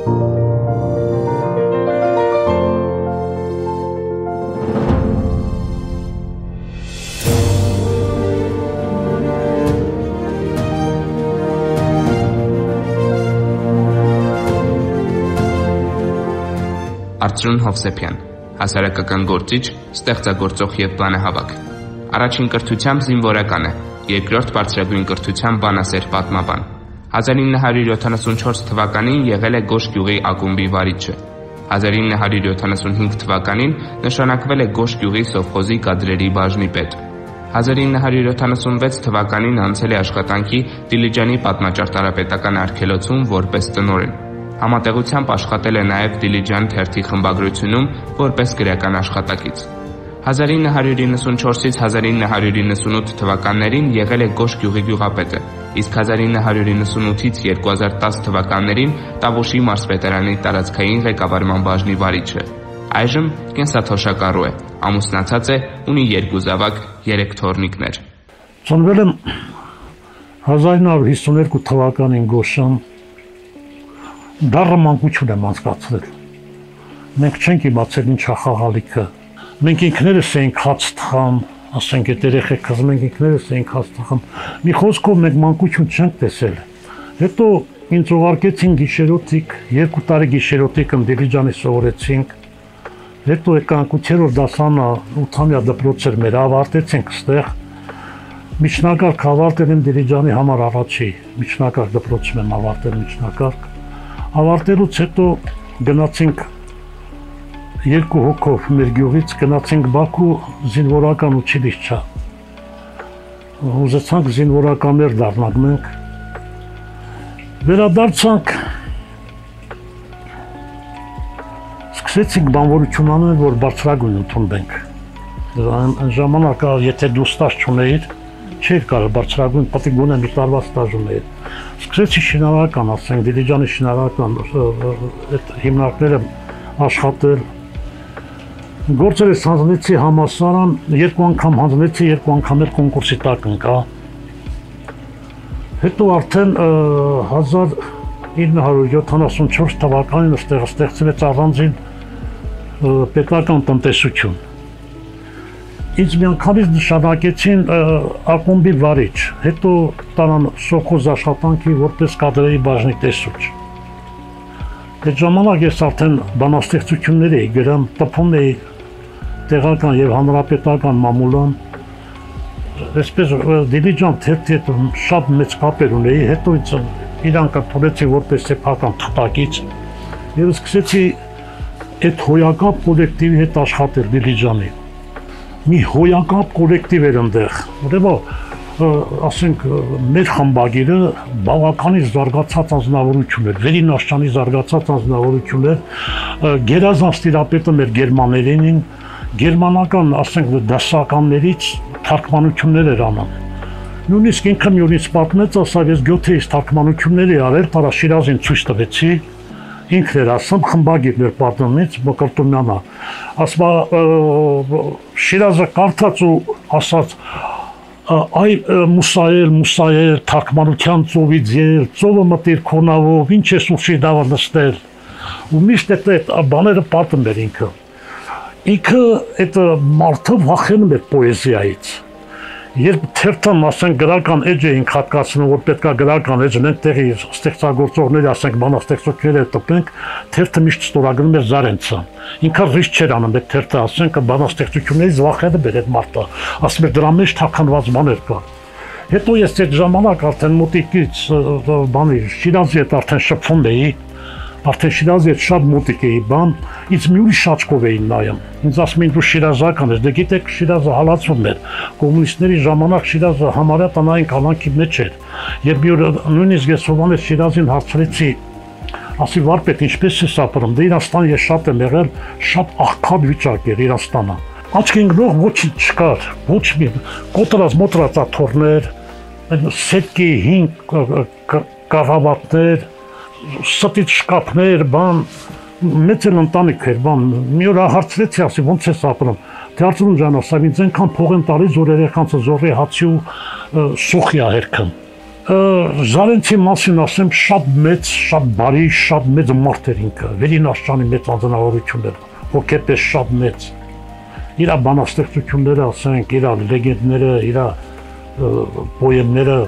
Արծրուն Հովսեփյան, հասարակական գործիչ, ստեղծագործող եւ բանահավաք։ Առաջին կրթությամբ զինվորական է, երկրորդ բարձրագույն կրթությամբ բանասեր պատմաբան։ 1974 թվականին եղել է Գոշ գյուղի ակումբի վարիչը։ 1975 թվականին նշանակվել է Գոշ գյուղի սովխոզի կադրերի բաժնի պետ։ 1976 թվականին անցել է աշխատանքի Դիլիջանի պատմաճարտարապետական արգելոցում որպես տնօրեն։ Համատեղությամբ աշխատել է նաև Դիլիջան թերթի խմբագրությունում որպես գրական աշխատակից։ 1994-ից 1998 թվականներին եղել է Գոշ գյուղի գյուղապետը, իսկ 1998-ից 2010 թվականներին Տավուշի մարզպետարանի տարածքային ղեկավարման բաժնի վարիչը։ Այժմ կենսաթոշակառու է, ամուսնացած է, ունի 2 զավակ, 3 թոռնիկներ։ Ծնվել եմ 1952 թվականին Գոշում։ Դառը մանկություն եմ անցկացրել։ Մենք չենք իմացել ինչ է խաղալիքը։ Մենք ինքներս էինք հաց թխում, ասենք այդ երեխեքս մենք ինքներս էինք հաց թխում։ Մի խոսքով մենք մանկություն չենք տեսել։ Հետո ինձ ուղարկեցին գիշերօթիկ, 2 տարի գիշերօթիկում Դիլիջանի սովորեցինք։ Հետո եկանք 8-րդ դասանը 8-ամյա դպրոց էր մեր, ավարտեցինք այստեղ։ Միջնակարգ ավարտել եմ Դիլիջանի համար առաջի միջնակարգ դպրոցում եմ ավարտել միջնակարգ։ Ավարտելուց հետո գնացինք 2 հոգով մեր գյուղից գնացինք Բաքու զինվորական ուչիլիշչա։ Ուզեցանք զինվորականներ դառնանք մենք։ Վերադարձանք, սկսեցինք բանվորություն անել, որ բարձրագույն ընդունենք։ Այն ժամանակ եթե դու ստաժ չունեիր, չէր կարող բարձրագույն, պետք է գոնե մի տարվա ստաժ ունեիր։ Սկսեցի շինարարական, ասենք Դիլիջանի շինարարական այդ հիմնարկները աշխատել։ Գործերս հանձնեցի համալսարան, 2 անգամ հանձնեցի, 2 անգամ էլ կոնկուրսի տակ ընկա։ Հետո արդեն 1974 թվականին ստեղծվեց առանձին պետական տնտեսություն։ Ինձ միանգամից նշանակեցին ակումբի վարիչ, հետո տարան սովխոզ աշխատանքի որպես կադրերի բաժնի տեսուչ։ Այդ ժամանակ ես արդեն բանաստեղծություններ էի գրում, տպում էի տեղական եւ հանրապետական մամուլան։ Այսպես Դիլիջան թերթի հետ շատ մեծ կապեր ունեի, հետո ինձ իրանք թողեցի որպես սեփական թղթակից եւ սկսեցի այդ հոյակապ կոլեկտիվի հետ աշխատել Դիլիջանի։ Մի հոյակապ կոլեկտիվ էր այնտեղ, որովհետեւ ասենք մեր խմբագիրը բավականին զարգացած անձնավորություն էր, Վերին Աշճանի զարգացած անձնավորություն էր, գերազանց տիրապետը մեր գերմաներին, գերմանական ասենք դասականներից թարգմանություններ էր անում։ Նույնիսկ ինքը ինձ պատմեց, ասավ ես գյոթեից թարգմանություններ էի արել, տարա Շիրազին ցույց տվեցի։ Ինքն էր ասում խմբագիրն էր պատմից Մկրտումյանը, ասում Շիրազը կարդաց ու ասաց այ մուսայել թարգմանության ծովից ել, ծովը մտիր քոնավով, ինչ ես ուշի դավը նստել։ Ու միշտ այդ բաները պատմում էր ինքը։ Ինքը այդ մարդը վախենում էր պոեզիայից։ Երբ թերթն ասենք գրական էջ էինք հատկացնում, որ պետքա գրական էջ ունենք տեղի ստեղծագործողների, ասենք բանաստեղծությունները տպենք, թերթը միշտ ստորագրում էր Զարենցը։ Ինքը ռիսկ չէր անում այդ թերթը, ասենք բանաստեղծություններից վախենում էր այդ մարդը, ասում էր դրա մեջ թաքնված բաներ կա։ Հետո ես այդ ժամանակ արդեն մոտիկից բանի Շիրազի հետ արդեն շփվում էի, արդեն Շիրազի հետ շատ մոտիկ էի բան, ինձ մի ուրիշ աչքով էին նայում։ Ինձ ասում էին դու շիրազական ես, դե գիտեք Շիրազը հալածվում էր։ Կոմունիստների ժամանակ Շիրազը համարյա տնային կալանքի մեջ էր։ Եվ մի օր նույնիսկ ես Հովհաննես Շիրազին հարցրեցի, ասի վարպետ ինչպես ես ապրում, դե Իրաստան ես շատ եմ եղել, շատ աղքատ վիճակ էր Իրաստանը։ Աչքի ընկնող ոչինչ չկար, ոչ մի կոտրած աթոռներ, սետկի 5 կառավատներ, ստից շկապներ, բան, մեծ էլ ընտանիք էր, բան, մի օր հարցրեցի, ասի ոնց ես ապրում, թե Արծրուն ջան, ասավ ինձ այնքան փող եմ տալիս, որ երեխանցը զորի հացի ու սոխի ա հերքում։ Զարենցի մասին ասեմ, շատ մեծ, շատ բարի, շատ մեծ մարդ էր ինքը, Վերին Աշճանի մեծ անձնավորություններ, հոգեպես շատ մեծ։ Իր բանաստեղծությունները, ասենք, իր լեգենդները, իր պոեմները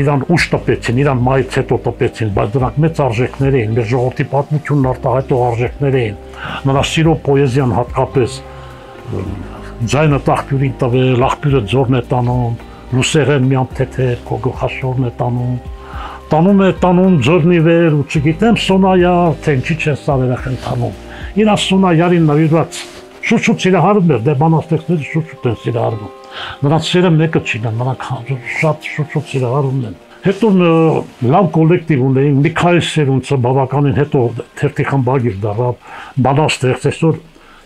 իրան ուշ տպեցին, իրան մայից հետո տպեցին, բայց դրանք մեծ արժեքներ էին, մեր ժողովրդի պատմությունն արտահայտող արժեքներ էին, նրա սիրո պոեզիան հատկապես ձայնը տաղբյուրին տվել, աղբյուրը ձորն է տանում, լուսեղեն միամ թեթեր, քո գլխաշորն է տանում է ձորնի վեր ու չգիտեմ Սոնայար, թե ինչի չեն սարերախ են տանում, իրա Սոնայարին նվիրված շուշուտ սիրահարում էր, դե բանաստեղծները շուշուտ են սիրահարում, նրանց սերը մեկը չինը, նրանք շատ շուշուտ սիրահարում են։ Հետո լավ կոլեկտիվ ունեին, Միքայել Սերունցը բավականին հետո թերթի խմբագիր դառավ, բանաստեղծ, այսօր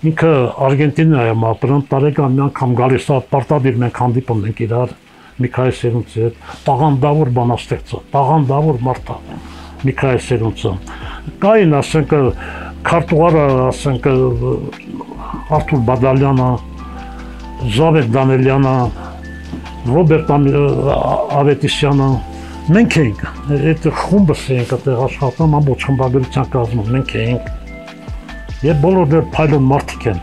ինքը Արգենտինայում ապրում, տարեկան մի անգամ գալիս է, պարտադիր մենք հանդիպում ենք իրար, Միքայել Սերունցի հետ, տաղանդավոր բանաստեղծը, տաղանդավոր մարդ է Միքայել Սերունցը։ Կային, ասենք, քարտուղարը, ասենք, Արթուր Բադալյանը, Զավեթ Դանելյանը, Ռոբերտ Ավետիսյանը, մենք էինք, այդ խումբս էինք այդտեղ աշխատում, ամբողջ խմբագրության կազմում, մենք էինք։ Եվ բոլոր դեր փայլուն մարդիկ են։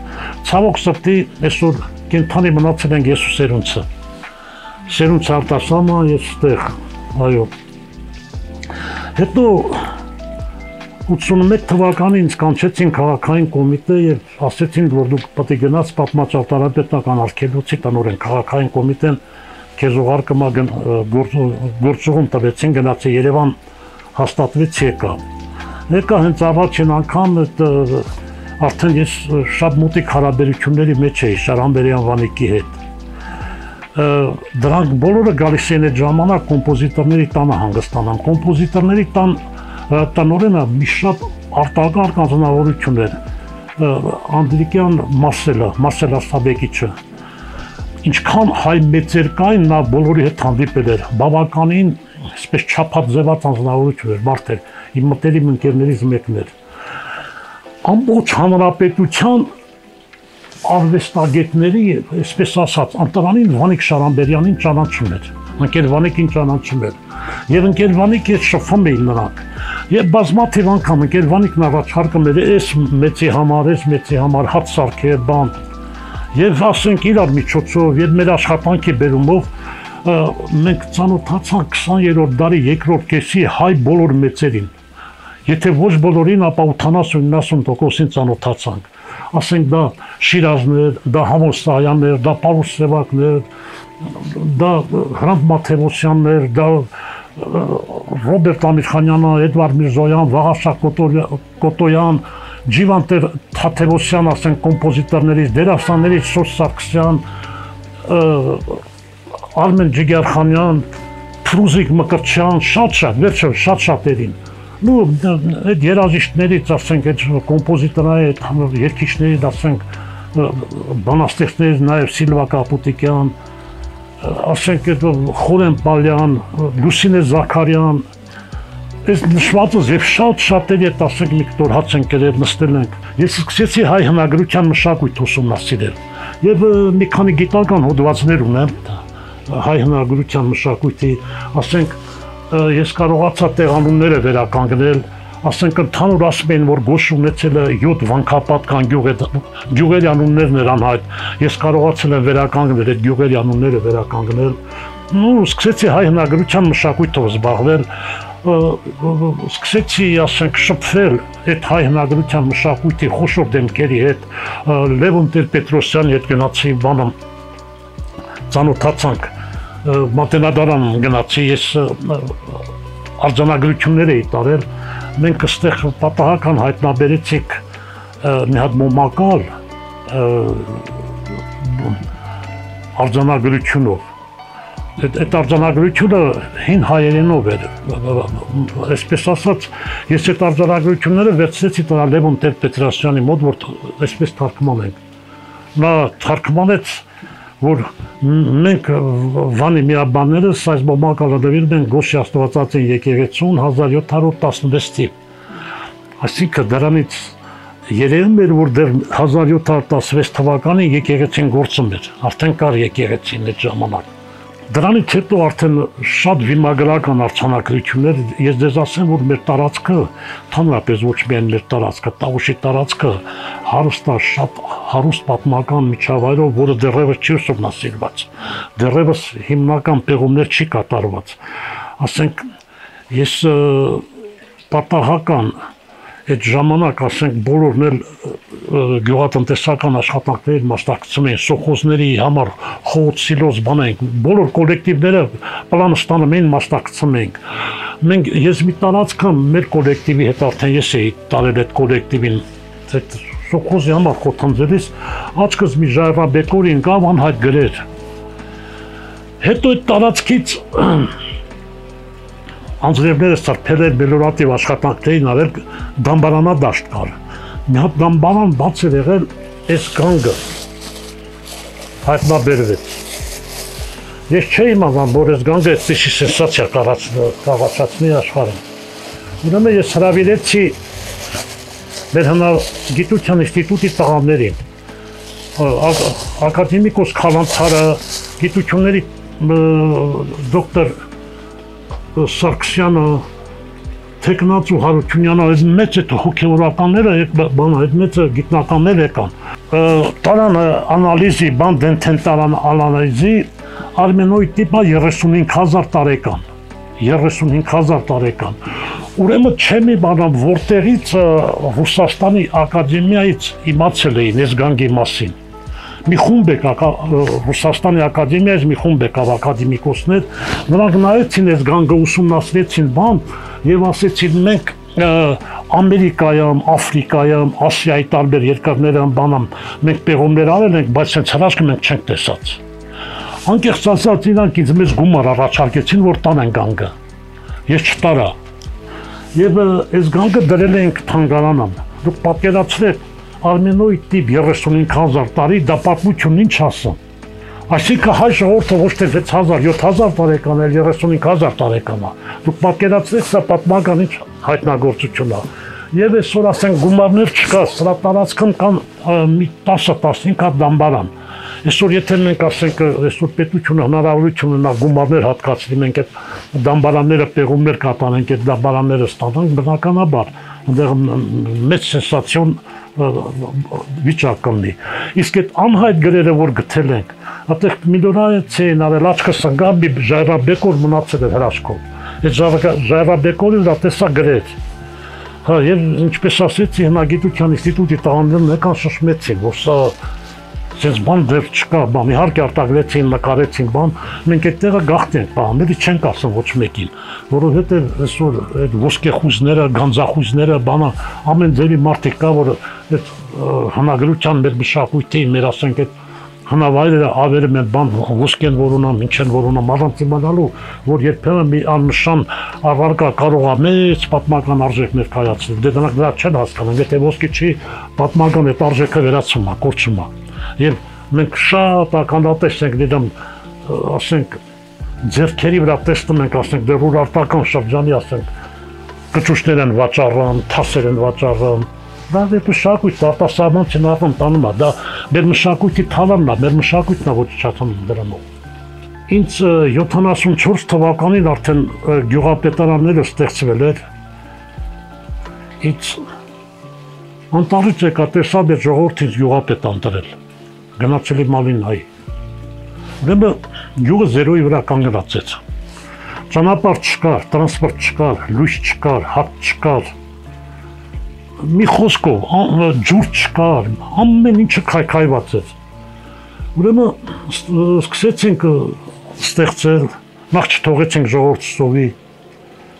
Ցավոք սրտի այսօր կենթանի մնացել ենք ես ու Սերունցը։ Սերունցը Արտասանը, ես ստեղ, այո։ Հետո 81 թվականին ինձ կանչեցին քաղաքային կոմիտե եւ ասեցին, որ դուք պետք է գնաց պատմաճարտարապետական արգելոցի տնօրեն, քաղաքային կոմիտեն քեզ ուղարկում գործուղում տվեցին, գնացի Երևան, հաստատվեց եկա հենց առաջին անգամ արդեն ես շատ մոտիկ հարաբերությունների մեջ էի Շարամբերյան Վանիկի հետ։ Դրանք բոլորը գալիս են այդ ժամանակ կոմպոզիտորների տանը հանգստանան, կոմպոզիտորների տնօրենը մի շատ արտակարգ անձնավորություն էր, Անդրիկյան Մարսելա Սաբեկիչը, ինչքան հայ մեծեր կային, նա բոլորի հետ հանդիպել էր, բավականին այսպես չափած ձևած անձնավորություն էր, մարդ էր, իմ մտերիմ ընկերներից մեկն էր, ամբողջ հանրապետության արվեստագետների, այսպես ասած, անտրանին Վանիկ Շարամբերյանին ճանաչում էր, ընկեր Վանիկին ճանաչում էր, եւ ընկեր Վանիկի հետ շփվում էին նրանք, եւ բազմաթիվ անգամ ընկեր Վանիկն առաջարկում էր այս մեծի համար հաց սարքել, բան, եւ ասենք իրար միջոցով եւ մեր աշխատանքի բերումով մենք ծանոթացանք 20-րդ դարի երկրորդ կեսի հայ բոլոր մեծերին, եթե ոչ բոլորին, ապա 80-90%-ին ծանոթացանք, ասենք դա Շիրազներ, դա Համոստայաններ, դա Պարուս Սևակներ, դա Հրանտ Մաթևոսյաններ, դա Ռոբերտ Ամիրխանյանը, Էդվարդ Միրզոյան, Վաղաշա Կոտոյան, Ջիվան Թաթևոսյան, ասենք կոմպոզիտորներից, դերասաններից Սոս Սարգսյան, Արմեն Ջիգարխանյան, Փրուզիկ Մկրտչյան, շատ երին։ Նու այդ երաժիշտներից, ասենք, այդ կոմպոզիտորների, այդ երգիչներից, ասենք, բանաստեղծներից, նաև Սիլվա Կապուտիկյան, ասենք, այդ Խորեն Պալյան, Լուսինե Զաքարյան, այս նշվածս եւ շատերի հետ, ասենք, մի կտոր հաց ենք կերել, նստել ենք։ Ես սկսեցի հայ հնագրության մշակույթ ուսումնասիրել եւ մի քանի գիտական հոդվածներ ունեմ հայ հնագրության մշակույթի, ասենք, ես կարողացա տեղանունները վերականգնել, ասենք ընդհանուր ասում են, որ գոշ ունեցել է 7 վանքապատկան գյուղերի անուններն էր անհայտ, ես կարողացել եմ վերականգնել այդ գյուղերի անունները վերականգնել, սկսեցի հայ հնագրության մշակույթով զբաղվել, սկսեցի, ասենք, շփվել այդ հայ հնագրության մշակույթի խոշոր դեմքերի հետ, Լևոն Տեր-Պետրոսյանի հետ գնացի բանը ծանոթացանք, Մատենադարան գնացի, ես արձանագրություններ էի տարել, մենք այստեղ պատահական հայտնաբերեցինք մի հատ մոմակալ արձանագրությունով, այդ արձանագրությունը հին հայերենով էր, այսպես ասած, ես այդ արձանագրությունները վերցրեցի տրա Լևոն Տեր-Պետրոսյանի մոտ, որ այսպես թարգմանենք, նա թարգմանեց, որ մենք Վանի միաբաններս այս մոմակալը նվիրում են Գոշի Աստվածածին եկեղեցուն 1716-ի, այսինքն դրանից երևում էր, որ դեռ 1716 թվականին եկեղեցին գործում էր, արդեն կար եկեղեցին այդ ժամանակ, Դրանից հետո արդեն շատ վիմագրական արձանագրություններ, ես դες ասեմ, որ մեր տարածքը, ընդհանրապես ոչ միայն մեր տարածքը, Տավուշի տարածքը շատ հարուստ պատմական միջավայրով, որը դեռևս չի ուսումնասիրված, դեռևս հիմնական պեղումներ չի կատարված։ Ասենք, ես պատահական այդ ժամանակ, ասենք, բոլորն էլ գյուղատնտեսական աշխատանքների մասնակցում էին, սոխոզների համար խոտ, սիլոզ բանենք, բոլոր կոլեկտիվները պլանը ստանում էին, մասնակցում էինք։ Մենք ես մի տարածքամ մեր կոլեկտիվի հետ արդեն ես էի տարել այդ կոլեկտիվին, սոխոզի համար խոթանձելիս, աչքս մի ժայռաբեկորի ընկավ անհայտ գրեր։ Հետո այդ տարածքից անձրևները սրբել մելորատիվ աշխատանքներին արել դամբարանադաշտ կար։ Մի հատ դամբարան բաց էր եղել այս գանգը հայտնաբերվեց։ Ես չէի իմանում, որ այս գանգը այդպիսի սենսացիա կառաջացնի աշխարհում։ Ուրեմն ես հրավիրեցի մեր հնագիտության ինստիտուտի տղաներին, ակադեմիկոս Խալանցարը, գիտությունների դոկտոր Սարգսյանը, Թեկնածու Հարությունյանը, այդ մեծ այդ հոգևորականները, այդ մեծ գիտնականներ եկան։ Տարան անալիզի, բան դենթեն տարան անալիզի, Արմենոյի տիպա 35,000 տարեկան, 35,000 տարեկան։ Ուրեմն չեմ իմանամ, որտեղից Ռուսաստանի ակադեմիայից իմացել էին այս գանգի մասին։ Մի խումբ եկավ Ռուսաստանի ակադեմիայից, մի խումբ եկավ ակադեմիկոսներ, նրանք նայեցին այս գանգը, ուսումնասիրեցին բան եւ ասեցին մենք Ամերիկայում, Աֆրիկայում, Ասիայի տարբեր երկրներում բանամ մենք պեղումներ արել ենք, բայց հենց հրաշքը մենք չենք տեսած։ Անկեղծ ասած իրանք ինձ մեզ գումար առաջարկեցին, որ տանեն գանգը։ Ես չտարա։ Եվ այս գանգը դրել ենք թանգարանում։ Դուք պատկերացրեք Արմենոյի տիպ 35,000 տարի, դա պատմություն ինչ ասեմ։ Այսինքն հայ ժողովուրդը ոչ թե 6,000, 7,000 տարեկան է, 35,000 տարեկան է։ Դուք պատկերացրեք, սա պատմական ինչ հայտնագործություն է։ Եվ այսօր ասենք գումարներ չկա, սրա տարածքում կան մի 10-15 հատ դամբարան։ Այսօր եթե մենք ասենք, այսօր պետությունը հնարավորություն ունենա գումարներ հատկացնի, մենք այդ դամբարանները պեղումներ կատարենք, այդ դամբարանները ստանանք, բնականաբար այնտեղ մեծ սենսացիոն վիճակ կլինի։ Իսկ այդ անհայտ գրերը, որ գտել ենք, այդտեղ միլիոնացիային արել, աչքս ընկավ, մի ժայռաբեկոր մնացել էր հրաշքով։ Այդ ժայռաբեկորին դա տեսա գրեր։ Հա, եւ ինչպես ասեցի, հնագիտության ինստիտուտի տղաներն եկան շշմեցին, որ սա sense բան դեռ չկա, բան իհարկե արտագրեցին, նկարեցին բան, մենք այդ տեղը գաղթ ենք բաների չենք ասում ոչ մեկին, որովհետև այսօր այդ ոսկեխույզները, գանձախույզները, բանը ամեն ձևի մարդիկ կա, որ այդ հնագրության մեր մշակույթի, մեր ասենք այդ հնավայրերը ավերում են բան ոսկեն որ ունամ, ինչ են որ ունամ, առանց իմանալու, որ երբեմն մի աննշան առարկա կարող է մեծ պատմական արժեքներ կայացնել, դե դրանք դրա չեն հասկանում, եթե ոսկի չի, պատմական այդ արժեքը վերացում է, կորչում է։ Եվ մենք շատ ականատես ենք դիտում, ասենք, ձեռքերի վրա տեսնում ենք, ասենք, դեռ ուրարտական շրջանի, ասենք, կճուճներ են վաճառում, թասեր են վաճառում, դա դեպի մշակույթ, արտասահմանցին արտում տանում է, դա մեր մշակույթի թալանն է, մեր մշակույթն է ոչնչացնում դրանով։ Ինձ 74 թվականին արդեն գյուղապետարանները ստեղծվել էր, ինձ անտառից եկա տեսա մեր ժողովրդից գյուղապետ անտրել, գնացել եմ Մալինայի։ Ուրեմն գյուղը զերոյի վրա կանգնացեց։ Ճանապարհ չկար, տրանսպորտ չկար, լույս չկար, հատ չկար։ Մի խոսքով ջուր չկար, ամեն ինչը քայքայված էր։ Ուրեմն սկսեցինք ստեղծել, նախ չթողեցինք ժողովուրդը սովի,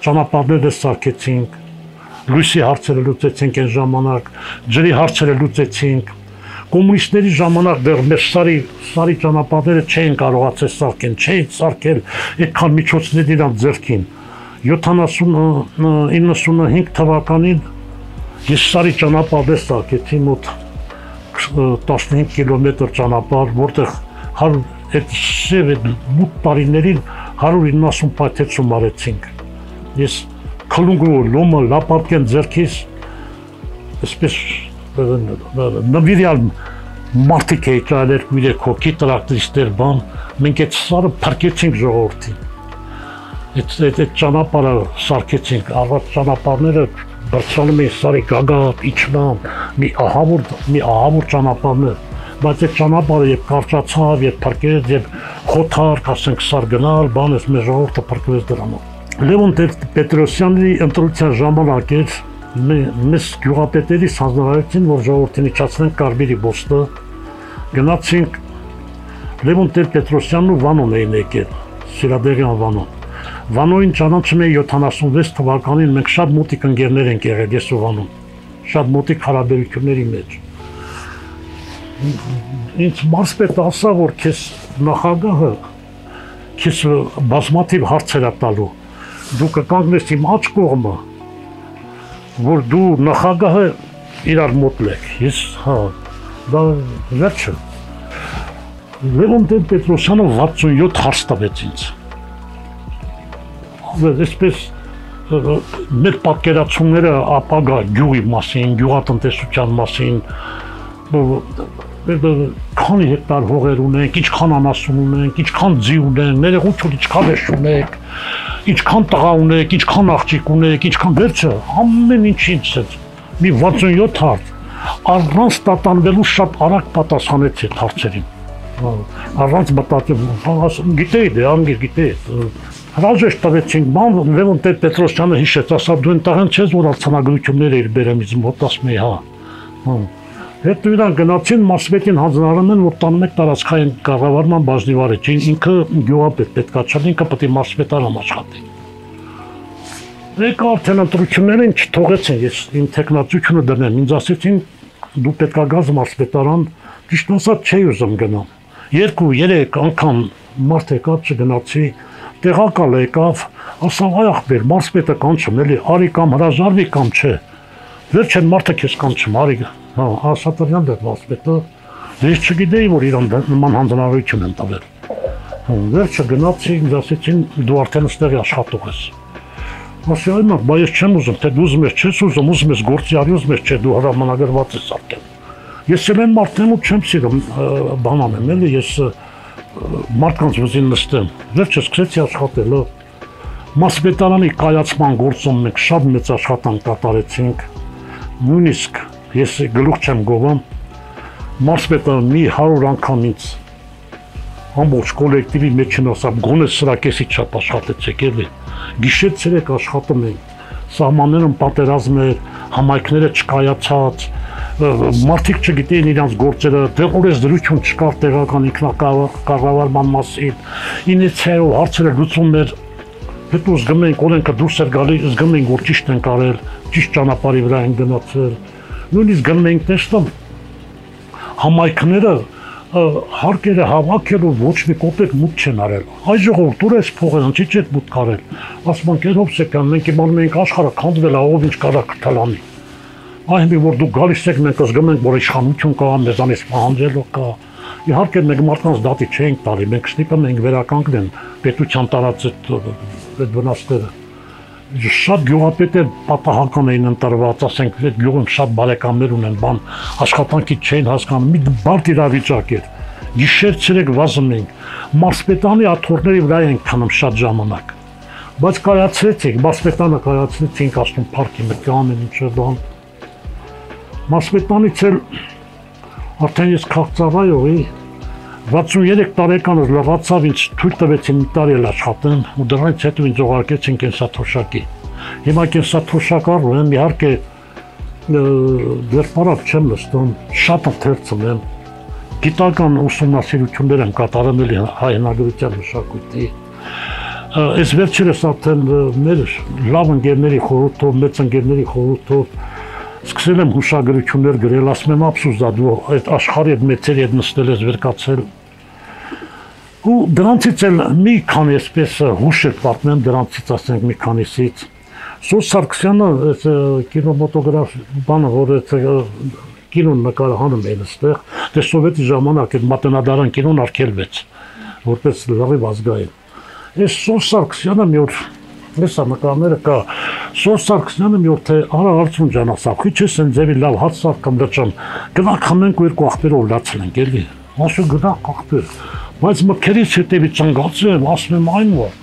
ճանապարհները սարքեցինք, լույսի հարցերը լուծեցինք այն ժամանակ, ջրի հարցերը լուծեցինք։ Կոմունիստների ժամանակ դեռ մեր սարի ճանապարհները չէին կարողացել սարքել, չէին սարքել այդքան միջոցներ իրանց ձեռքին։ 95 թվականին ես սարի ճանապարհներ սարքեցի մոտ 15 կիլոմետր ճանապարհ, որտեղ այդ սև մութ տարիներին 190 փաթեթում արեցինք։ Ես քլունգու լոմը լապարկեն ձեռքից այսպես նվիրյալ մարդիկ էի ճայել 2-3 հոգի տրակտորիստներ բան, մենք այդ սարը փրկեցինք ժողովրդին։ Այդ ճանապարհը սարքեցինք, առաջ ճանապարհները բարձրանում էին սարի գագաթ, իջնամ, մի ահավոր ճանապարհներ, բայց այդ ճանապարհը երբ կարճացավ, երբ փրկեց, երբ խոթար, ասենք սար գնալ, բան էս մեր ժողովուրդը փրկվեց դրանով։ Լևոն Պետրոսյանի ընտրության ժամանակ էր մեզ գյուղապետերի հանձնարարեցին, որ ժողովրդին իջացնենք Կարմիրի Բոստը, գնացինք Լևոն Պետրոսյանն ու Վանոն էին եկել, Սիրադեղյան Վանոն։ Վանոյին ճանաչում էի 76 թվականին, մենք շատ մոտիկ ընկերներ ենք եղել, ես ու Վանոն, շատ մոտիկ հարաբերությունների մեջ։ Ինձ մարզպետը ասա, որ քեզ նախագահը քեզ բազմաթիվ հարցեր է տալու, դու կկանգնես իմ աջ կողմը, որ դու նախագահը իրար մոտ լեք, ես հա, դա վերջը։ Լևոն Պետրոսյանը 67 հարց տվեց ինձ։ Այսպես մեր պատկերացումները ապագա գյուղի մասին, գյուղատնտեսության մասին, քանի հեկտար հողեր ունենք, ինչքան անասուն ունենք, ինչքան ձի ունենք, ներողություն, ինչքան էշ ունենք, ինչքան տղա ունենք, ինչքան աղջիկ ունենք, ինչքան վերջը, ամեն ինչից է, մի 67 հարց, առանց տատանվելու շատ արագ պատասխանեց այդ հարցերին, առանց մտածել, գիտեի դե, անգիր գիտեի, հրաժեշտ տվեցինք, բան Լևոն Պետրոսյանը հիշեց, ասա դու ընտաղեն չես, որ արձանագրություններ էիր բերեմ ինձ մոտ, ասում էի, հա։ Հետո իրան գնացին մարզպետին հանձնարարում են, որ տանում եք տարածքային կառավարման բաժնիվարիչ, ինքը գյուղապետ պետք է չլինի, ինքը պետք է մարզպետարան աշխատի։ Եկա արդեն ընտրություններին չթողեցին, ես իմ տեխնացությունը դրնեմ, ինձ ասեցին դու պետք է գաս մարզպետարան, ճիշտ ասած չէի ուզում գնամ։ 2-3 անգամ մարդ եկավ չգնացի, տեղակալ եկավ, ասավ այ ախպեր, մարզպետը կանչում, էլի արի կամ հրաժարվի կամ չէ։ Վերջ են մարդը քեզ կանչում, արի, հա, Ասատրյան դեր մարզպետը, ես չգիտեի, որ իրան նման հանձնարարություն են տվել։ Վերջը գնացի, ինձ ասեցին դու արդեն ստեղի աշխատող ես։ Ասի այ բա ես չեմ ուզում, թե դու ուզում ես չես ուզում, ուզում ես գործի արի, ուզում ես չէ, դու հրամանագրված ես արդեն։ Ես էլ եմ մարդն ու չեմ սիրում բան անեմ, էլի ես մարդկանց վզին նստեմ, վերջը սկսեցի աշխատել, մարզպետարանի կայացման գործում մենք շատ մեծ աշխատանք կատարեցինք, նույնիսկ ես գլուխ չեմ գովում, մարզպետարանը մի 100 անգամ ինձ ամբողջ կոլեկտիվի մեջին ասավ, գոնե սրա կեսի չափ աշխատեցեք էլի, գիշեր ցերեկ աշխատում ենք, սահմաններում պատերազմ էր, համայնքները չկայացած, մարդիկ չգիտեին իրանց գործերը, օրենսդրություն չկար տեղական ինքնակառավարման մասին, ինիցիայով հարցերը լուծում էր, հետո զգում ենք օրենքը դուրս էր գալիս, զգում ենք որ ճիշտ են կարել, ճիշտ ճանապարհի վրա են գնացել, նույնիսկ գնում ենք տեսնում համայնքները հարկերը հավաքելու ոչ մի կոպեկ մուտք չեն արել։ Այս ժողովուրդ ուր էս փողը չի չեք մուտք արել։ Ասում են Հովսեփյան, մենք իմանում ենք աշխարհը քանդվել է, ով ինչ կարա կթալանի։ Այնպես որ դուք գալիս եք, մենք զգում ենք, որ իշխանություն կա, մեզանից պահանջելու կա։ Իհարկե մենք մարդկանց դատի չենք տալի, մենք ստիպում ենք վերականգնեն պետության տարած այդ վնասները։ Շատ գյուղապետեր պատահական էին ընտրված, ասենք այդ գյուղում շատ բարեկամներ ունեն, բան աշխատանքի չեն հասկանում, մի բարդ իրավիճակ էր։ Գիշեր ցերեկ վազում ենք, մարզպետանի աթոռների վրա ենք քնում շատ ժամանակ։ Բայց կայացրեցինք, մարզպետանը կայացրեցինք, ասում парքի մեջ ամեն ինչը բան։ Մարզպետանից էլ արդեն ես քաղաքծառայող էի, 63 տարեկանս լավացավ ինձ թույլ տվեցին մի տարի էլ աշխատեմ ու դրանից հետո ինձ ուղարկեցին կենսաթոշակի։ Հիմա կենսաթոշակառու եմ, իհարկե դեռ պարապ չեմ նստում, շատ ընթերցում եմ, գիտական ուսումնասիրություններ եմ կատարում էլի հայ հնագրության մշակույթի։ Այս վերջերս արդեն մեր լավ ընկերների խորհրդով, մեծ ընկերների խորհրդով սկսել եմ հուշագրություններ գրել, ասում եմ ափսոս դա դու այդ աշխարհի այդ մեծերի հետ նստել ես վերկացել։ Ու դրանցից էլ մի քանի այսպես հուշ պատմեմ, դրանցից ասենք մի քանիսից։ Սոս Սարգսյանը այս կինոմոտոգրաֆ բանը, որ այդ կինոն նկարահանում էին այստեղ, դե սովետի ժամանակ այդ մատենադարան կինոն արգելվեց, որպես լրիվ ազգային։ Այս Սոս Սարգսյանը մի օր Ես նկարները կա Սուրբ Սարգսյանը մի օր թե արա հարցում ջանասավ քիչ ես են ձևի լավ հացավ կամ դրճան գնանք խմենք ու երկու աղբերով լացնենք էլի ասու գնանք աղբեր բայց մքերից հետևից ծնգացել ասում եմ այն որ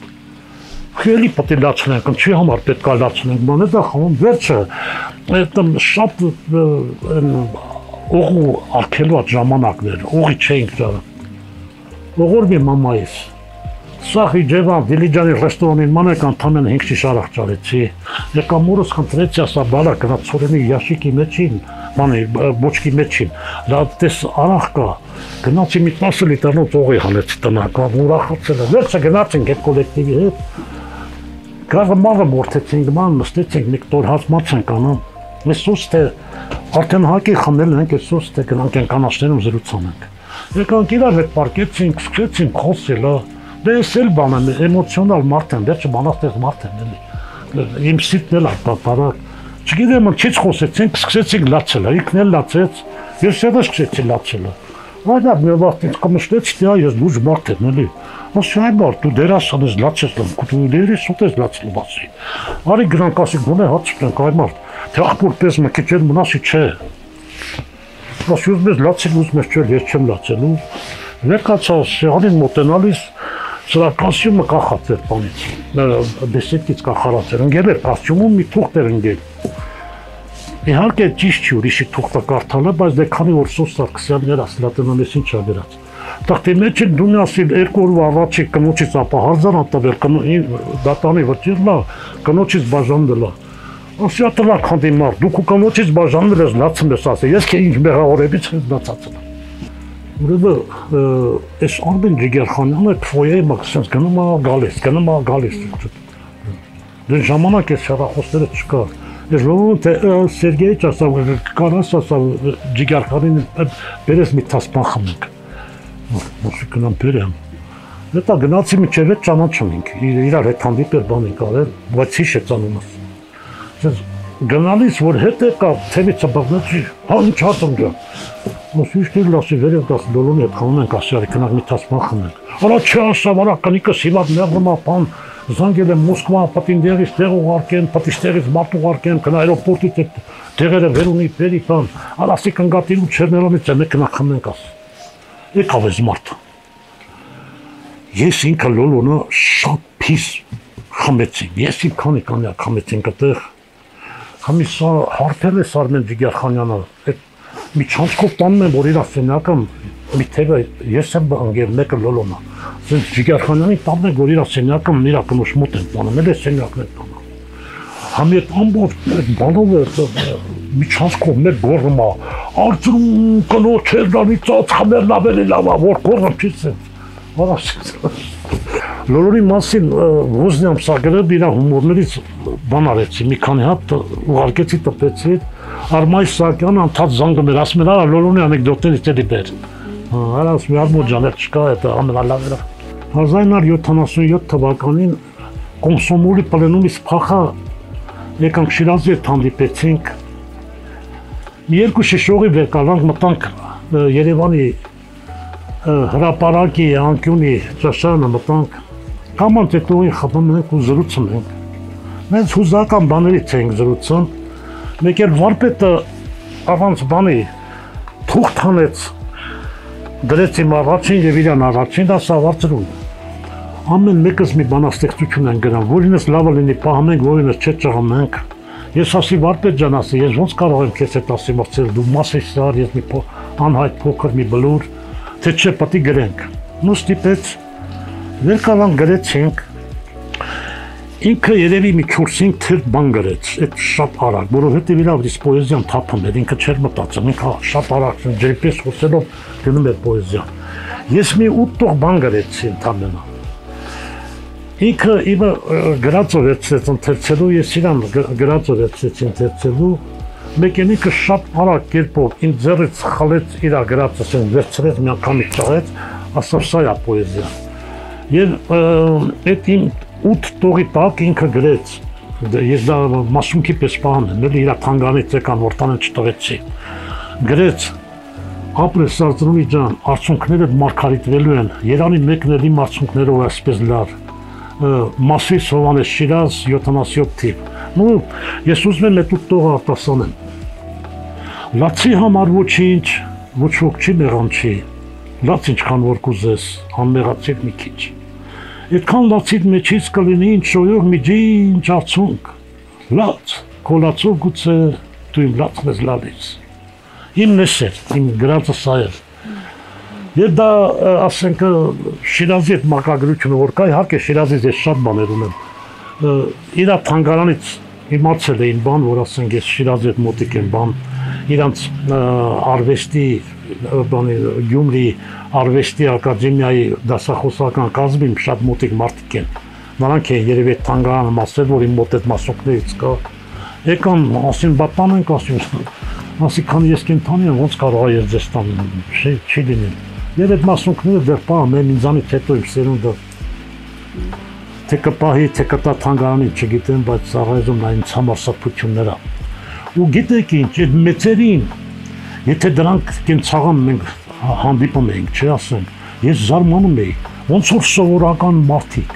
քելի պետք է լացնենք ինչի համար պետք է լացնենք բանը դա խոմ վերջը այդ շատ օղու արկելու ժամանակներ օղի չէինք ճարը օղոր մի մամայիս Սախի ջևան դիլիջանի ռեստորանին մանեկ անդամեն 5 շիշ արախ ճարեցի եկա մորս խնդրեցի ասա բալա գնա ծորենի ящики մեջին բանի բոճկի մեջին դա տես արախ կա գնացի մի 10 լիտրանոց օղի հանեցի տնակ ուրախացել վերջը գնացինք այդ կոլեկտիվի հետ գազը մաղը մորթեցինք ման նստեցինք մի կտոր հաց մաց ենք անում ես սուս թե արդեն հակի խմել ենք ես սուս թե գնանք են կանաշներում զրուցում ենք եկանք իրար հետ պարկեցինք սկսեցինք խոսել Դե ես էլ բան եմ, էմոցիոնալ մարդ եմ, վերջը բանաստեղծ մարդ եմ էլի, իմ սիրտն էլ ապարակ, չգիտեմ, չից խոսեցինք, սկսեցինք լացել, ինքն էլ լացեց, ես էլ սկսեցի լացելը, այդա մի վաղտից կմշտեցի, դե ես լուջ մարդ եմ էլի, ասի այ բար, դու դերասան ես լացես լում, դու դերիս ուտ ես լացել բասի, արի գրանք ասի գոնե հաց չնենք այ մարդ, թե աղբոր պես մը քիչ էլ մնասի չէ, ասի ուզում ես լացել, ուզում ես չել, ես չեմ լացելու, վերքացա սեղանին մոտենալիս Սրա կասյումը կախած էր բանից, բեսետից կախարած էր, ընգել էր կասյումում մի թուղթ էր ընգել։ Իհարկե ճիշտ չի ուրիշի թուղթը կարդալը, բայց դե քանի որ Սուրբ Սարգսյանն էր ասլատենանես ինչ ա գրած։ Տախտի մեջ դու ասիլ 2 օրվա առաջի կնոջից ապա հարձան ատաբեր դատանի վճիռլա, կնոջից բաժանդելա։ Ասի ատլա քանդիմար, դու քո կնոջից բաժանվել ես լացում ես ասել, ես քե ինչ մեղավորებից ես լացածել։ Ուրեմն այս Արմեն Ջիգերխանյանը ֆոյեի մաքսենս գնում ա գալիս դե ժամանակ էս հեռախոսները չկա ես լովում թե Սերգեյիչ ասավ կարաս ասավ Ջիգերխանին բերես մի տասպան խմենք ոսի գնամ բերեմ հետա գնացի միջև հետ ճանաչում ենք իրար հետ հանդիպել բան ենք արել բայց հիշ է ծանումս գնալիս որ հետ եկա թևից բաղնեցի հա ինչ հատում ջան Ոսիշտի լասի վերև դաս դոլոնի հետ խանում ենք ասյարի կնակ մի տասման խմենք Արա չէ ասավ արա կնիկս հիվատ ներվում ա պան զանգել եմ Մոսկվա պատին դեղից տեղ ուղարկեն պատիստեղից մարդ ուղարկեն կնա այրոպորտից այդ տեղերը վերունի բերի պան արասի կնգատիրու չերներոնից է մեկ կնակ խմենք աս եկավ ես մարդ ես ինքը լոլոնը շատ պիս խմեցին ես իմ քանի կանյակ խմեցին կտեղ Համիսա հարթել է Արմեն Ջիգերխանյանը մի չանցքով տանում եմ, որ իր սենյակը մի թևը ես եմ ընկել մեկը լոլոնա։ Սենց Ջիգերխանյանի տանում եմ, որ իր սենյակը իրա կնոջ մոտ են տանում, էլ է սենյակն են տանում։ Համի այդ ամբողջ այդ բանով մի չանցքով մեկ գոռում ա, արդյունքում կնոջ հերդանի ծած խմերն ավելի լավ ա, որ գոռում չի սենց։ Լոլորի մասին Ոզնյամ Սագրեբ իր հումորներից բան արեցի, մի քանի հատ ուղարկեցի տպեցի Արմայ Սակյանը անդադ զանգում էր, ասում էր, արա լոլոնի անեկդոտներից էլի բեր։ Արա ասում էր, Արմոտ ջան, այդ չկա, այդ ամենալավերը։ 1977 թվականին Կոմսոմոլի պլենումից փախա եկանք Շիրազի հետ հանդիպեցինք։ Մի երկու շիշողի վեր կալանք մտանք Երևանի հրապարակի անկյունի ճաշարանը մտանք։ Կամանց այդ ուղին խփում ենք ու զրուցում ենք։ Մենք հուզական բաներից ենք զրուցում։ Մեկ էլ վարպետը առանց բանի թուղթ հանեց դրեց իմ առաջին եւ իրան առաջին ասա վարձրուն ամեն մեկս մի բանաստեղծություն են գրան որինս լավը լինի պահանենք որինս չէ ճղմենք ես ասի վարպետ ջան ասի ես ոնց կարող եմ քեզ այդ ասի մրցել դու մաս ես սար ես մի անհայտ փոքր մի բլուր թե չէ պետք է գրենք նու ստիպեց վերքալան գրեցինք Ինքը երևի մի 4-5 թերթ բան գրեց, այդ շատ արագ, որովհետև իր ավրից պոեզիան թափում էր, ինքը չէր մտածում, ինքը շատ արագ, ջերպես խոսելով գնում էր պոեզիան։ Ես մի 8 տող բան գրեցի ընդամենը։ Ինքը իմը գրածը վերցրեց ընթերցելու, ես իրան գրածը վերցրեցի ընթերցելու, մեկեն ինքը շատ արագ կերպով ինձ ձեռից խլեց իր գրածը, վերցրեց մի անգամից ճաղեց, ասավ սա է պոեզիան։ Եվ այդ իմ 8 տողի տակ ինքը գրեց, ես դա մասունքի պես պահան եմ, էլի իրա թանգանից եկան, որ տանը չտվեցի, գրեց, ապրես Սարծրունի ջան, արցունքները մարգարիտվելու են, Երանի մեկն էլ իմ արցունքներով այսպես լար, Մասիս Հովանես Շիրազ 77 թիվ։ Ну, ես ուզում եմ այդ տողը արտասանեմ։ Լացի համար ոչինչ, ոչ ոք չի մեղանչի։ Լաց ինչքան որ կուզես, անմեղացիր մի քիչ։ Այդքան լացիդ մեջից կլինի ինչ շոյող մի ջինջ արցունք։ Լաց, կոլացով գուցե դու իմ լացն ես լալից։ Իմ նեսեր, իմ գրածը սա էր։ Եվ դա, ասենք, Շիրազի այդ մակագրությունը, որ կա, իհարկե Շիրազից ես շատ բաներ ունեմ։ Իրա թանգարանից իմացել էին բան, որ ասենք ես Շիրազի այդ մոտիկ եմ բան, իրանց արվեստի, Գյումրի արվեստի ակադեմիայի դասախոսական կազմին շատ մոտիկ մարդիկ են։ Նրանք են երևի այդ թանգարանը մասել, որ իմ մոտ այդ մասոկներից կա։ Եկան, ասին բատան ենք, ասի քանի ես կենթանի եմ, ոնց կարող է ես ձեզ տան, չի լինել։ Եվ այդ մասունքները դեռ պահում եմ ինձանից հետո իմ սերունդը թե կպահի, թե կտա թանգարանին չգիտեմ, բայց առայժմ նա ինձ համար սրբություններ է։ Ու գիտեք ինչ, այդ մեծերին, եթե դրանք կենցաղան մենք հանդիպում էինք, չէ ասենք, ես զարմանում էի, ոնց որ սովորական մարդիկ,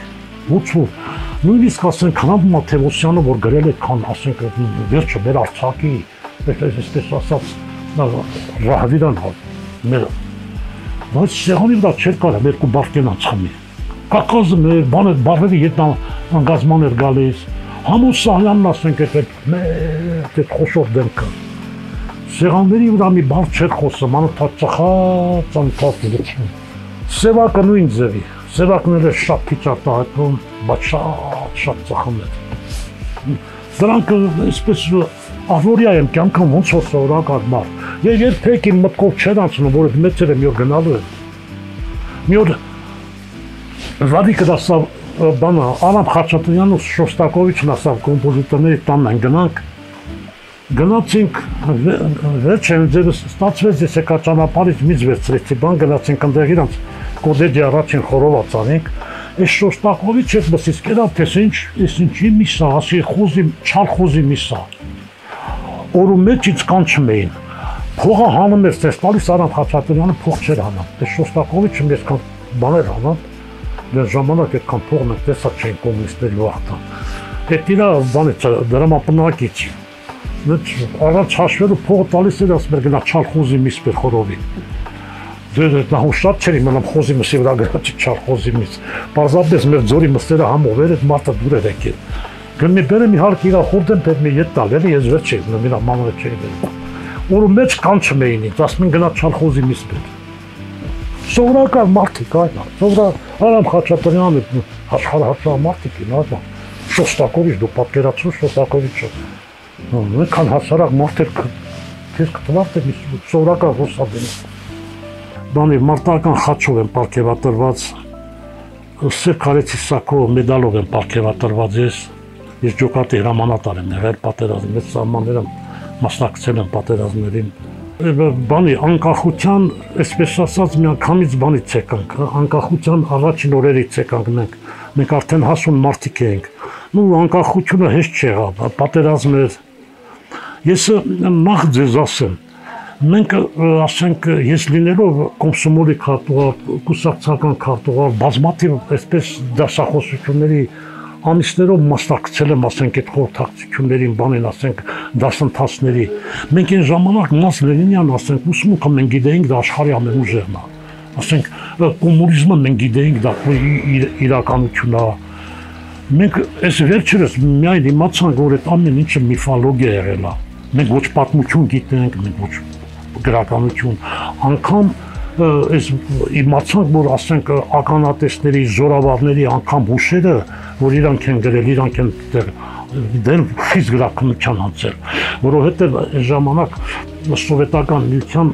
ոնց որ նույնիսկ ասենք Հրանտ Մաթևոսյանը, որ գրել է քան, ասենք, վերջը մեր Արցախի, այսպես ասած, Ռահվիրան մեր բայց սեղանի վրա չէր կարա երկու բարձենանց խմի։ Կակազը մեր բանը բարվերի հետ անգազման էր գալիս։ Համոս Սահյանն ասենք այդ խոշոր դեմքը։ Սեղանների վրա մի բառ չէր խոսում, անընդհատ ծխած, անընդհատ լսում։ Սևակը նույն ձևի, Սևակները շատ քիչ արտահայտվում, բայց շատ ծխում էր։ Դրանք այսպես Ավորիա եմ կյանքամ ոնց որ սովորական մարդ։ Եվ երբեք իմ մտքով չեր անցնում, որ այդ մեծերը մի օր գնալու են։ Մի օր Վադիկը դասավ բանը, Արամ Խաչատրյանն ու Շոստակովիչն ասավ կոմպոզիտորների տանն են գնանք։ Գնացինք, վերջին ձևս ստացվեց, ես եկա ճանապարհից միջ վերցրեցի, բան գնացինք այնտեղ իրանց կոդեջի առաջին խորոված անենք։ Այս Շոստակովիչը բսից կերավ, թե ինչի միսա, ասի խոզի, չար խոզի միսա։ Օրու մեջից կանչում էին, փողը հանում էր տես տալիս Արամ Խաչատրյանը փող չէր հանում, այս Շոստակովիչը մեզ կան բաներ հանում, դեր ժամանակ այդքան փողն ենք տեսա չէին կոմունիստների վաղտան, այդ իրա բանից դրամապնակիչ, առանց հաշվելու փողը տալիս էր ասում էր գնա չար խոզի միս բեր խորովի, դեր նա շատ չէր իմանամ խոզի մսի վրա գրած չար խոզի միս, պարզապես մեր ձորի մսերը համով էր այդ մարդը դուր էր եկել, գնի բերեմ իհարկե իրա խորդեմ պետք մի ետ տալ, էլի ես վերջ չէի, իրա մանրը չէի բերում, որը մեջ կանչում էին ինձ, ասում են գնա չար խոզի միս բեր, սովորական մարդիկ այն, Արամ Խաչատրյանը աշխարհահռչակ մարդիկ են, այո, Շոստակովիչ դու պատկերացրու Շոստակովիչը, նույնքան հասարակ մարդեր քեզ կտվարդ է սովորական ռուսադեն, բանի մարտական խաչով են պարգևատրված, Սև Քարեցի սակով մեդալով են պարգևատրված ես ջոկատի հրամանատար եմ եղել պատերազմի, մեծ սահմանները մասնակցել եմ պատերազմներին, բանի անկախության, այսպես ասած, միանգամից բանից եկանք, անկախության առաջին օրերից եկանք մենք արդեն հասուն մարդիկ էինք, անկախությունը հեշտ չեղավ, պատերազմ էր, ես նախ ձեզ ասեմ, մենք ասենք ես լինելով կոմսոմոլի քարտուղար, կուսակցական քարտուղար, բազմաթիվ այսպես դասախոսությունների ամիսներով մասնակցել եմ, ասենք այդ խորհրդակցություններին, բանին, ասենք դասընթացների, մենք այն ժամանակ Մաս Լենինյան, ասենք ուսմունքը մենք գիտեինք դա աշխարհի ամեն ուժերն է, ասենք կոմունիզմը մենք գիտեինք դա իրականությունն է, մենք այս վերջերս միայն իմացանք, որ այդ ամեն ինչը միֆոլոգիա եղել է, մենք ոչ պատմություն գիտենք, մենք ոչ գրականություն, անգամ այս իմացանք, որ ասենք ականատեսների, զորավարների անգամ հուշերը, որ իրանք են գրել, իրանք են դեր խիստ գրականության անցել, որովհետև այս ժամանակ սովետական միության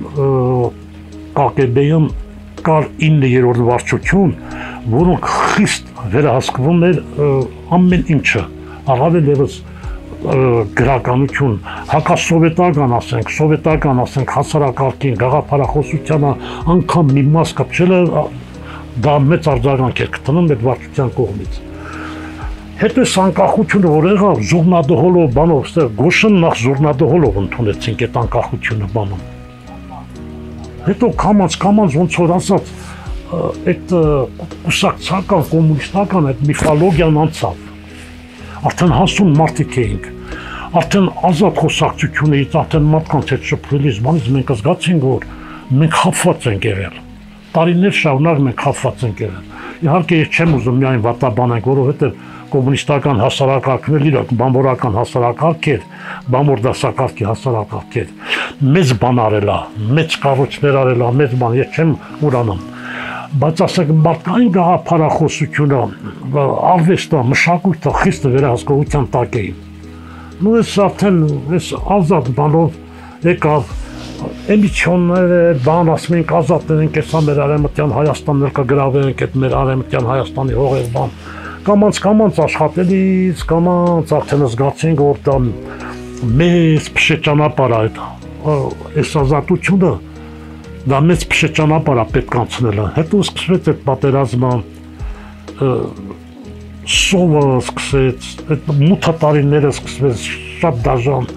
KGB-ում կար 9-րդ վարչություն, որոնք խիստ վերահսկվում էր ամեն ինչը, առավել ևս գրականություն, հակասովետական ասենք, սովետական ասենք, հասարակարգին, գաղափարախոսությանը անգամ մի մաս կպչելը դա մեծ արձագանք էր գտնում այդ վարչության կողմից։ Հետո այս անկախությունը որ եղավ Զուռնադհոլով բանով, ստեղ Գոշն նախ Զուռնադհոլով ընդունեցինք այդ անկախությունը բանում։ Հետո կամած ոնց որ ասած այդ կուսակցական, կոմունիստական այդ միֆոլոգիան անցավ։ Արդեն հասուն մարդիկ էինք, արդեն ազատ խոսակցությունից, արդեն մարդկանց հետ շփվելիս բանից մենք զգացինք, որ մենք խաբված ենք եղել։ Տարիներ շարունակ մենք խաբված ենք եղել։ Իհարկե ես չեմ ուզում միայն վատաբանենք, որովհետև կոմունիստական հասարակակն իրոք բանվորական հասարակակ էր, բանվոր դասակարգի հասարակակ էր։ Մեծ բան արել է, մեծ կառույցներ արել է, մեծ բան, ես չեմ ուրանում։ Բայց ասենք մարդկային գաղափարախոսությունը, արվեստը, մշակույթը խիստ վերահսկողության տակ էին։ Նու ես արդեն ես ազատ բանով եկավ էմիսիոնները, բան ասում ենք ազատ ենք, հեսա մեր արևմտյան Հայաստանն կգրավենք, այդ մեր արևմտյան Հայաստանի հողեր բան։ Կամանց աշխատելիս, կամանց արդեն զգացինք, որ դա մեծ փշեճանապարհ է այս ազատությունը, դա մեծ փշեճանապարհ է պետք անցնելը։ Հետո սկսվեց այդ պատերազմը, սովը սկսեց, այդ մութ տարիները սկսվեց շատ դաժան։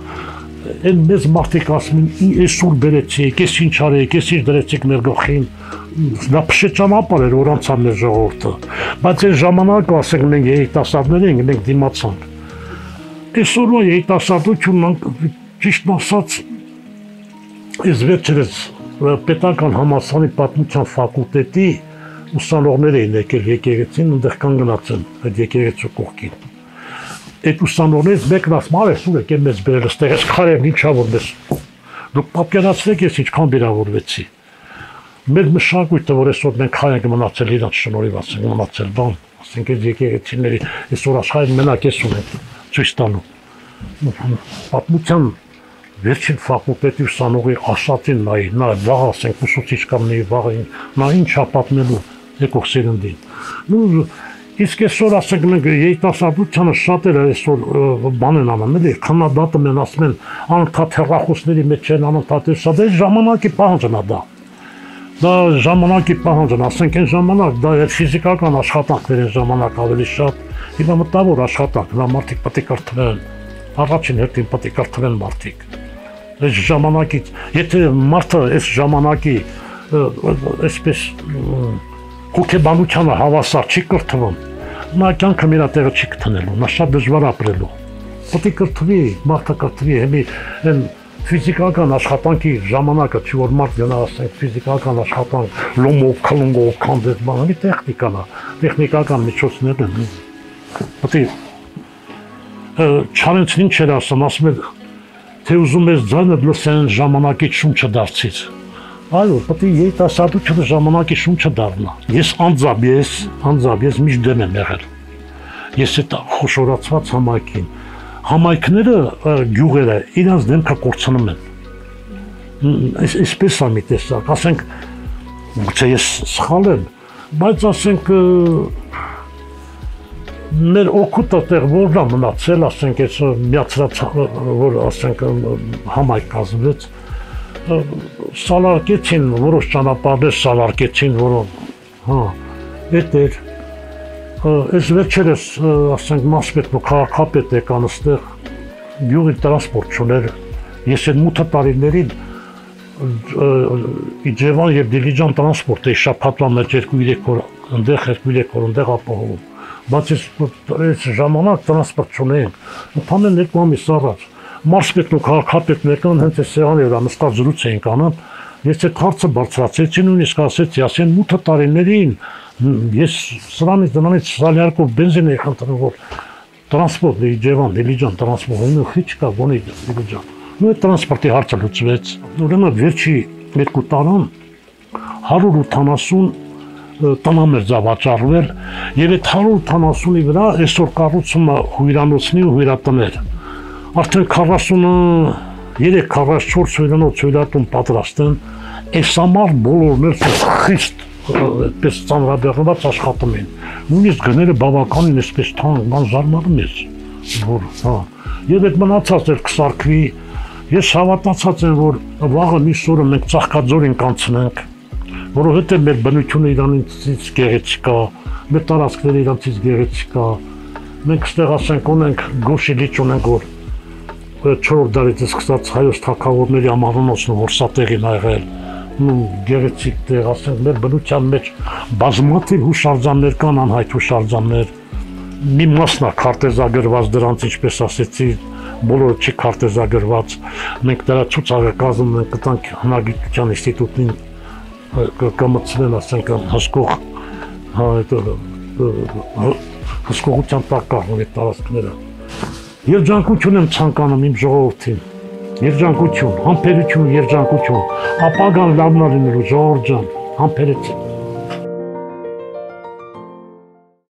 Այն մեծ մարդիկ ասում են, այսօր բերեցիք, այս ինչ արեք, այս ինչ դրեցիք մեր գլխին։ Դա փշեճանապարհ էր, որ անցավ մեր ժողովուրդը։ Բայց այս ժամանակը ասենք մենք երիտասարդներ ենք, մենք դիմացանք։ Այսօրվա երիտասարդությունն ճիշտ ասած, այս վերջերս պետական համալսարանի պատմության ֆակուլտետի ուսանողներ էին եկել եկեղեցին, այնտեղ կանգնած են այդ եկեղեցու կողքին։ Այդ ուսանողներից մեկն ասում է, «Սուր եկել մեզ բերել այստեղ, այս քարերն ինչա որ մեզ»։ Դուք պատկերացրեք, ես ինչքան վիրավորվեցի։ Մեր մշակույթը, որ այսօր մենք հայ ենք մնացել, իրանց շնորհիվ ասենք մնացել, բան, ասենք այս եկեղեցիների այսօր աշխարհին մենակ ես ունենք ցույց տալու։ Պատմության վերջին ֆակուլտետի ուսանողի ասածին նա վաղ ասենք ուսուցիչ կամ վաղին, նա ինչա պատմելու եկող սերնդին։ Իսկ այսօր ասենք մենք երիտասարդությանը շատերը այսօր բան են անում, էլի քննադատը մեն ասում են անընդհատ հեռախոսների մեջ են անընդհատ շատ է ժամանակի պահանջն է դա։ Դա ժամանակի պահանջն, ասենք այն ժամանակ դա ֆիզիկական աշխատանքներ են ժամանակ ավելի շատ, հիմա մտավոր աշխատանք, նա մարդիկ պետք է կրթվեն, առաջին հերթին պետք է կրթվեն մարդիկ։ Այս ժամանակից, եթե մարդը այս ժամանակի այսպես հոգեբանությանը հավասար չի կրթվում, նա կյանքը իր տեղը չի գտնելու, նա շատ դժվար ապրելու։ Պետք է կրթվի, մարդը կրթվի, այն ֆիզիկական աշխատանքի ժամանակը, չի որ մարդ գնա ասենք ֆիզիկական աշխատանք, լոմով, քլունգով, քանդեց բանը, տեխնիկան է, տեխնիկական միջոցներ են։ Պետք է Չարենցն ինչ էր ասում է, թե ուզում ես ձայնը լսեն ժամանակից շունչը դարձից։ Այո, պետք է երիտասարդությունը ժամանակի շունչը դառնա։ Ես անձամբ ես միշտ դեմ եմ եղել։ Ես այդ խոշորացված համայնքին, համայնքները, գյուղերը իրենց դեմքը կորցնում են։ Այսպես է մի տեսակ, ասենք, գուցե ես սխալ եմ, բայց ասենք մեր օգուտը տեղ որն է մնացել, ասենք այս միացրած, որ ասենք համայնք կազմվեց, սալարկեցին որոշ ճանապարհներ սալարկեցին, որոնք էդ էր այս վերջերս ասենք մասպետն ու քաղաքապետ եկան այստեղ գյուղի տրանսպորտ չուներ, ես այդ մութ տարիներին Իջևան եւ Դիլիջան տրանսպորտ էի շաբաթվա մեջ 2-3 օր այնտեղ ապահովում, բայց այս ժամանակ տրանսպորտ չունեին, ընդամենը 2 ամիս առաջ Մարսպետն ու քաղաքապետն եկան հենց այս սեղանի վրա նստած զրույց էինք անում, ես այդ հարցը բարձրացրեցի, նույնիսկ ասեցի, ասեն մութ տարիներին ես սրանից սալյարկով բենզին էի խնդրում, որ տրանսպորտ Իջևան, Դիլիջան տրանսպորտը քիչ կա գոնի Դիլիջան։ Ու այդ տրանսպորտի հարցը լուծվեց։ Ուրեմն վերջի 2 տարում 180 տնամերձ վաճառվել եւ այդ 180-ի վրա այսօր կառուցում է հյուրանոցնի ու հյուրատներ։ Արդեն 43-44 հյուրանոց հյուրատուն պատրաստ են, այս համար բոլորն էլ խիստ այդպես ծանրաբեռնված աշխատում են։ Նույնիսկ գները բավականին այսպես թանկ զարմանում ես, որ եւ այդ մնացած էլ կսարքվի։ Ես հավատացած եմ, որ վաղը մյուս օրը մենք Ծաղկաձորին կանցնենք, որովհետեւ մեր բնությունը իրանից գեղեցիկ է, մեր տարածքները իրանից գեղեցիկ է։ Մենք այստեղ ասենք ունենք Գոշի լիճ ունենք, որ 4-րդ դարից սկսած հայոց թագավորների ամառանոցն ու որսատեղին ա եղել, գեղեցիկ տեղ, ասենք մեր բնության մեջ բազմաթիվ հուշարձաններ կան, անհայտ հուշարձաններ, մի մասն է քարտեզագրված դրանց, ինչպես ասեցի, բոլորը չի քարտեզագրված, մենք դրա ցուցակը կազմում ենք, կտանք հնագիտության ինստիտուտին կմտցնեն, ասենք հսկողության տակ կառնող այդ տարածքները։ Երջանկություն եմ ցանկանում իմ ժողովրդին, երջանկություն, համբերություն, երջանկություն, ապագան լավն է լինելու, ժողովուրդ ջան, համբերեցեք։